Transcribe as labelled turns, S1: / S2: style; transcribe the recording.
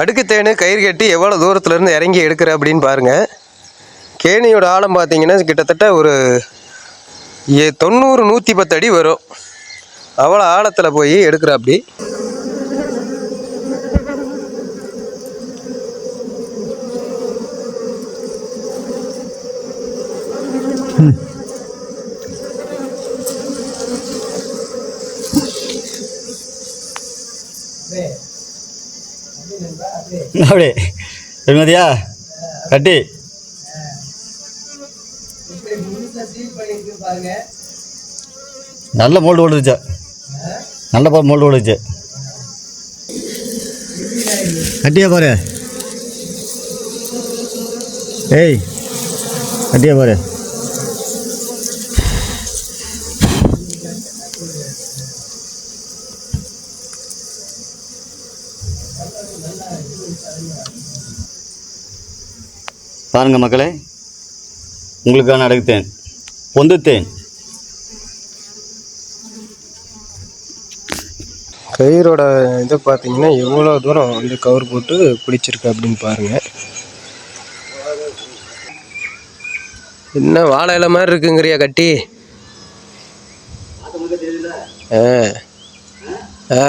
S1: அடுக்கு தேனு கயிறு கட்டி எவ்வளோ தூரத்துலேருந்து இறங்கி எடுக்கிற அப்படின்னு பாருங்கள். கேணியோட ஆழம் பார்த்தீங்கன்னா கிட்டத்தட்ட ஒரு 90-110 அடி வரும். அவ்வளோ ஆழத்தில் போய் எடுக்கிற அப்படி.
S2: அப்படியே வெண்மதியா கட்டி நல்ல மோல்டு ஓடுச்சு, நல்ல மோல்டு ஓடுச்சு. கட்டியா பாரு, ஏய் கட்டியா பாரு. பாருங்க மக்களே, உங்களுக்கான அடுக்குத்தேன், பொந்துத்தேன்.
S1: கயிறோட இதை பார்த்தீங்கன்னா எவ்வளோ தூரம் வந்து கவர் போட்டு பிடிச்சிருக்கு அப்படின்னு பாருங்கள். என்ன வாழை இலை மாதிரி இருக்குங்கிறியா கட்டி? ஆ ஆ